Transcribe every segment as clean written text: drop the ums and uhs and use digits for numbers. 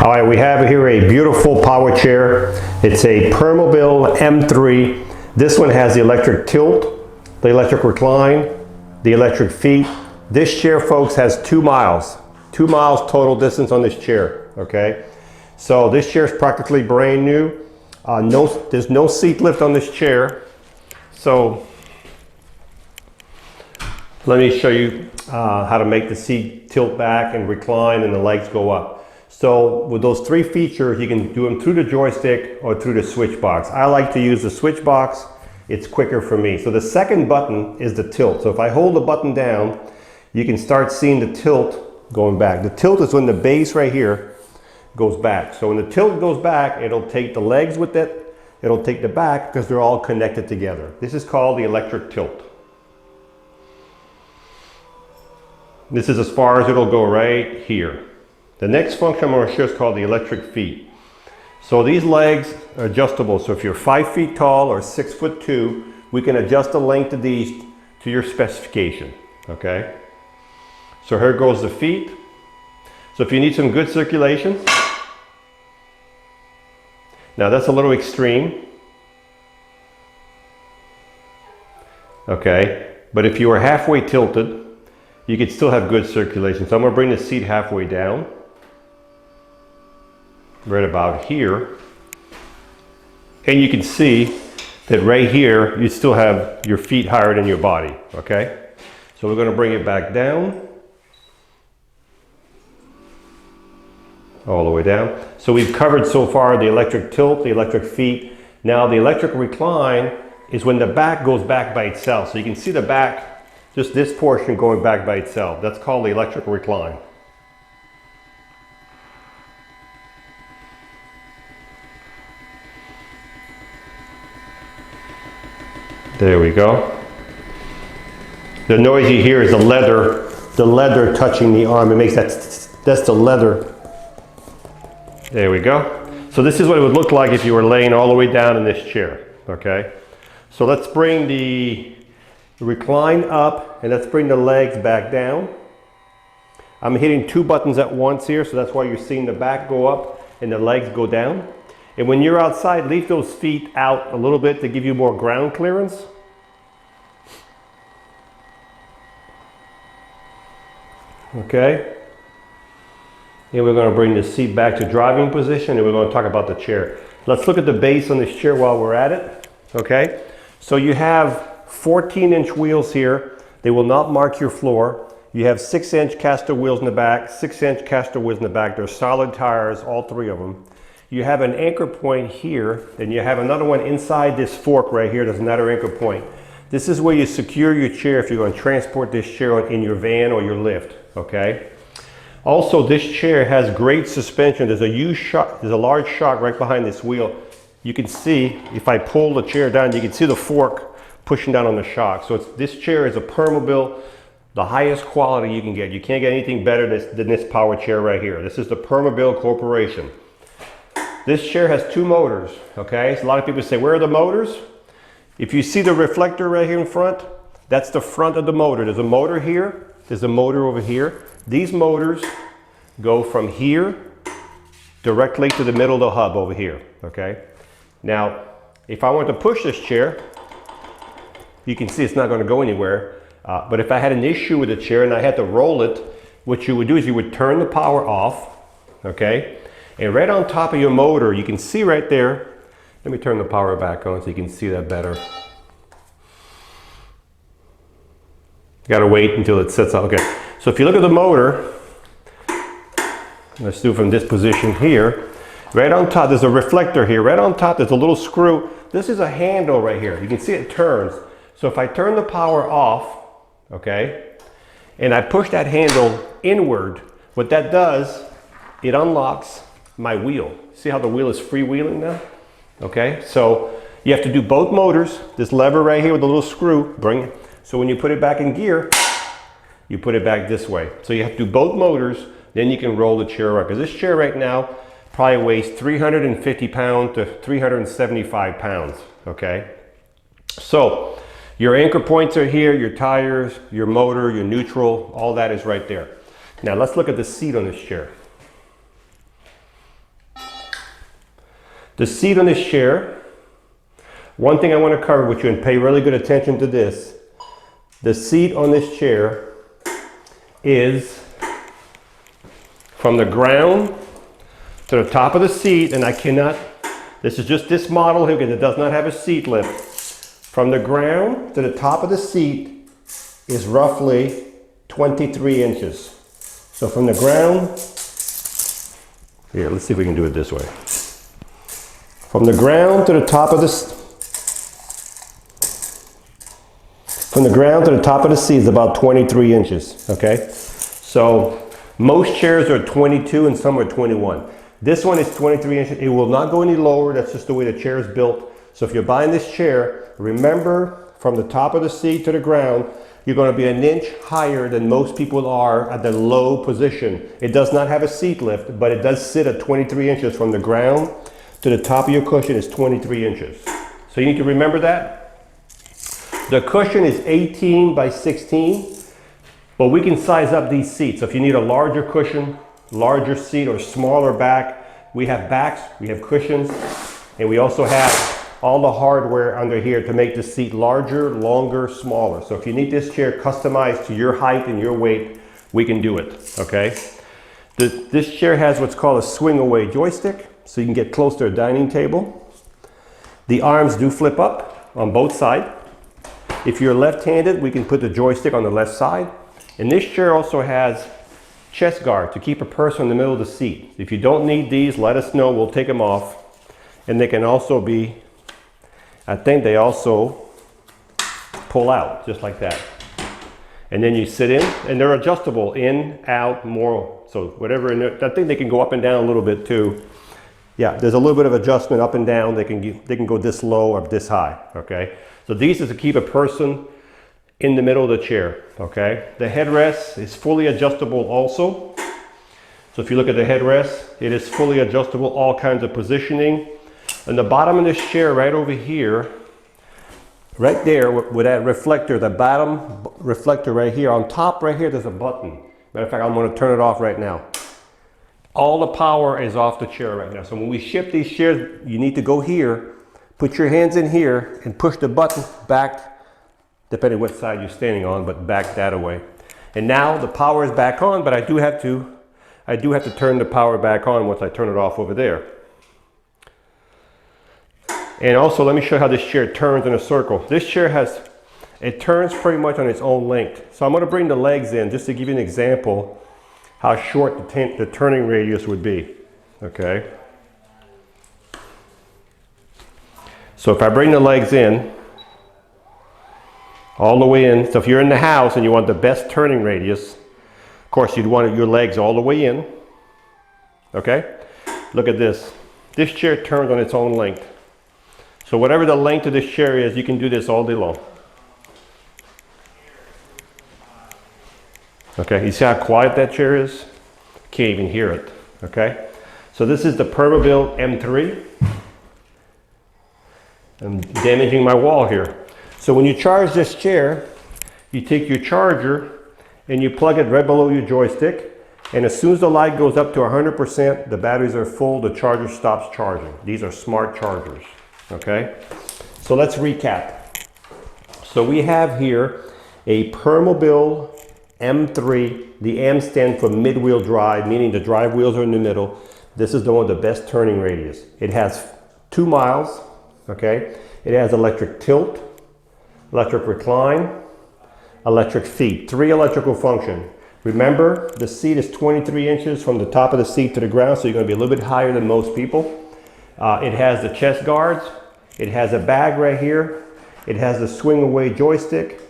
All right, we have here a beautiful power chair. It's a Permobil M3. This one has the electric tilt, the electric recline, the electric feet. This chair, folks, has 2 miles. 2 miles total distance on this chair, okay? So this chair is practically brand new. There's no seat lift on this chair. So let me show you how to make the seat tilt back and recline and the legs go up. So with those 3 features, you can do them through the joystick or through the switch box. I like to use the switch box. It's quicker for me. So the second button is the tilt. So if I hold the button down, you can start seeing the tilt going back. The tilt is when the base right here goes back. So when the tilt goes back, it'll take the legs with it. It'll take the back because they're all connected together. This is called the electric tilt. This is as far as it'll go right here. The next function I'm going to show is called the electric feet. So these legs are adjustable. So if you're 5 feet tall or 6'2", we can adjust the length of these to your specification, okay? So here goes the feet. So if you need some good circulation, now that's a little extreme, okay? But if you are halfway tilted, you could still have good circulation. So I'm going to bring the seat halfway down, right about here. And you can see that right here, you still have your feet higher than your body, okay? So we're going to bring it back down. All the way down. So we've covered so far the electric tilt, the electric feet. Now the electric recline is when the back goes back by itself. So you can see the back, just this portion going back by itself. That's called the electric recline. There we go. The noise you hear is the leather touching the arm. It makes that's the leather. There we go. So this is what it would look like if you were laying all the way down in this chair, okay? So let's bring the recline up and let's bring the legs back down. I'm hitting 2 buttons at once here, so that's why you're seeing the back go up and the legs go down. And when you're outside, leave those feet out a little bit to give you more ground clearance. Okay. And we're going to bring the seat back to driving position and we're going to talk about the chair. Let's look at the base on this chair while we're at it. Okay. So you have 14-inch wheels here. They will not mark your floor. You have 6-inch caster wheels in the back, 6-inch caster wheels in the back. They're solid tires, all 3 of them. You have an anchor point here, and you have another one inside this fork right here. There's another anchor point. This is where you secure your chair if you're going to transport this chair in your van or your lift, okay? Also, this chair has great suspension. There's a huge shock, there's a large shock right behind this wheel. You can see, if I pull the chair down, you can see the fork pushing down on the shock. So this chair is a Permobil, the highest quality you can get. You can't get anything better than this power chair right here. This is the Permobil Corporation. This chair has 2 motors, okay? So a lot of people say, where are the motors? If you see the reflector right here in front, that's the front of the motor. There's a motor here, there's a motor over here. These motors go from here directly to the middle of the hub over here, okay? Now, if I want to push this chair, you can see it's not going to go anywhere. But if I had an issue with the chair and I had to roll it, what you would do is you would turn the power off, okay? And right on top of your motor, you can see right there, let me turn the power back on so you can see that better. You gotta wait until it sets up. Okay, so if you look at the motor, let's do it from this position here. Right on top, there's a reflector here. Right on top, there's a little screw. This is a handle right here. You can see it turns. So if I turn the power off, okay, and I push that handle inward, what that does, it unlocks my wheel. See how the wheel is freewheeling now? Okay, so you have to do both motors. This lever right here with the little screw, bring it. So when you put it back in gear, you put it back this way. So you have to do both motors, then you can roll the chair around. Because this chair right now probably weighs 350 pounds to 375 pounds, okay? So your anchor points are here, your tires, your motor, your neutral, all that is right there. Now let's look at the seat on this chair. The seat on this chair, one thing I want to cover with you and pay really good attention to this, the seat on this chair is from the ground to the top of the seat, and I cannot, this is just this model here because it does not have a seat lift. From the ground to the top of the seat is roughly 23 inches. So from the ground, here, let's see if we can do it this way. From the ground to the top of the seat is about 23 inches, okay? So most chairs are 22 and some are 21. This one is 23 inches. It will not go any lower. That's just the way the chair is built. So if you're buying this chair, remember from the top of the seat to the ground, you're going to be an inch higher than most people are at the low position. It does not have a seat lift, but it does sit at 23 inches from the ground to the top of your cushion is 23 inches. So you need to remember that. The cushion is 18 by 16, but we can size up these seats. So if you need a larger cushion, larger seat, or smaller back, we have backs, we have cushions, and we also have all the hardware under here to make the seat larger, longer, smaller. So if you need this chair customized to your height and your weight, we can do it, okay? This chair has what's called a swing away joystick, so you can get close to a dining table. The arms do flip up on both sides. If you're left-handed, we can put the joystick on the left side. And this chair also has chest guard to keep a person in the middle of the seat. If you don't need these, let us know, we'll take them off. And they can also be, I think they also pull out, just like that. And then you sit in, and they're adjustable, in, out, more, so whatever, I think they can go up and down a little bit too. Yeah, there's a little bit of adjustment up and down. They can go this low or this high, okay? So these is to keep a person in the middle of the chair, okay? The headrest is fully adjustable also. So if you look at the headrest, it is fully adjustable, all kinds of positioning. And the bottom of this chair right over here, right there with that reflector, the bottom reflector right here, on top right here, there's a button. Matter of fact, I'm gonna turn it off right now. All the power is off the chair right now. So when we ship these chairs, you need to go here, put your hands in here and push the button back, depending what side you're standing on, but back that away. And now the power is back on, but I do have to turn the power back on once I turn it off over there. And also let me show you how this chair turns in a circle. This chair it turns pretty much on its own length. So I'm gonna bring the legs in just to give you an example how short the turning radius would be, okay? So if I bring the legs in, all the way in, so if you're in the house and you want the best turning radius, of course you'd want your legs all the way in, okay? Look at this. This chair turns on its own length. So whatever the length of this chair is, you can do this all day long. Okay, you see how quiet that chair is? Can't even hear it, okay? So this is the Permobil M3. I'm damaging my wall here. So when you charge this chair, you take your charger and you plug it right below your joystick. And as soon as the light goes up to 100%, the batteries are full, the charger stops charging. These are smart chargers, okay? So let's recap. So we have here a Permobil M3. The M stands for mid-wheel drive, meaning the drive wheels are in the middle. This is the one with the best turning radius. It has 2 miles, okay? It has electric tilt, electric recline, electric feet, 3 electrical function. Remember, the seat is 23 inches from the top of the seat to the ground, so you're gonna be a little bit higher than most people. It has the chest guards. It has a bag right here. It has the swing away joystick.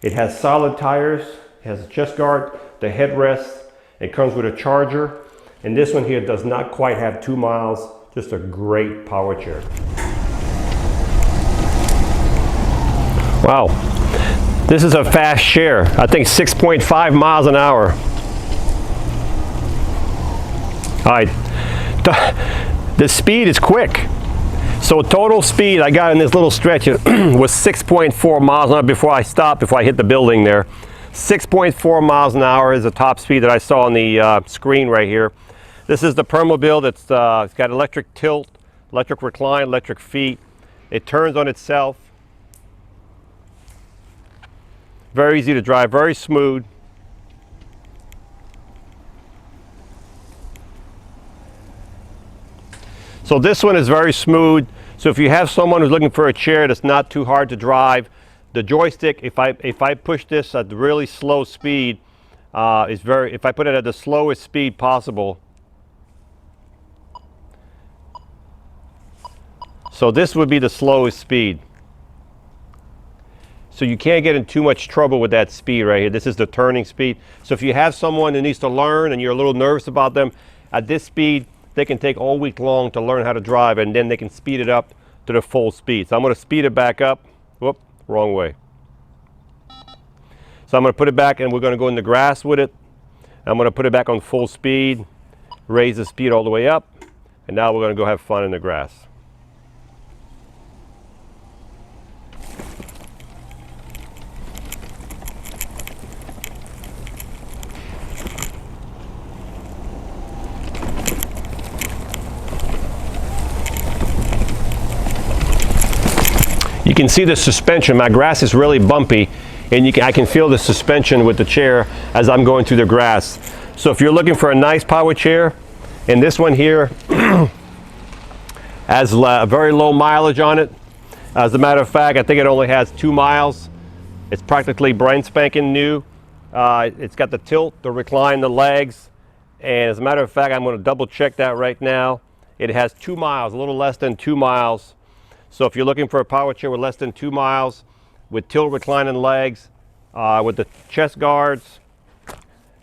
It has solid tires. It has a chest guard, the headrest. It comes with a charger. And this one here does not quite have 2 miles, just a great power chair. Wow, this is a fast chair. I think 6.5 miles an hour. All right, the speed is quick. So total speed I got in this little stretch was 6.4 miles an hour before I stopped, before I hit the building there. 6.4 miles an hour is the top speed that I saw on the screen right here. This is the Permobil that's it's got electric tilt, electric recline, electric feet. It turns on itself. Very easy to drive, very smooth. So this one is very smooth. So if you have someone who's looking for a chair that's not too hard to drive, the joystick, if I push this at really slow speed, if I put it at the slowest speed possible. So this would be the slowest speed. So you can't get in too much trouble with that speed right here. This is the turning speed. So if you have someone who needs to learn and you're a little nervous about them, at this speed, they can take all week long to learn how to drive, and then they can speed it up to the full speed. So I'm going to speed it back up. Whoop, wrong way. So I'm going to put it back, and we're going to go in the grass with it. I'm going to put it back on full speed, raise the speed all the way up, and now we're going to go have fun in the grass. You can see the suspension. My grass is really bumpy, and I can feel the suspension with the chair as I'm going through the grass. So if you're looking for a nice power chair, and this one here has a very low mileage on it. As a matter of fact, I think it only has 2 miles. It's practically brand spanking new. It's got the tilt, the recline, the legs, and as a matter of fact, I'm going to double check that right now. It has 2 miles, a little less than 2 miles. So if you're looking for a power chair with less than 2 miles, with tilt, recline, and legs, with the chest guards,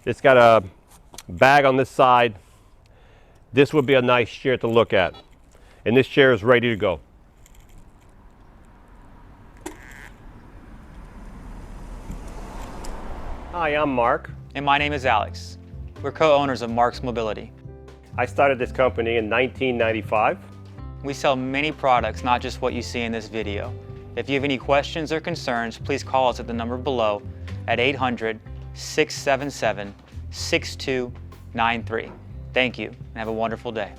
it's got a bag on this side. This would be a nice chair to look at. And this chair is ready to go. Hi, I'm Mark. And my name is Alex. We're co-owners of Mark's Mobility. I started this company in 1995. We sell many products, not just what you see in this video. If you have any questions or concerns, please call us at the number below at 800-677-6293. Thank you, and have a wonderful day.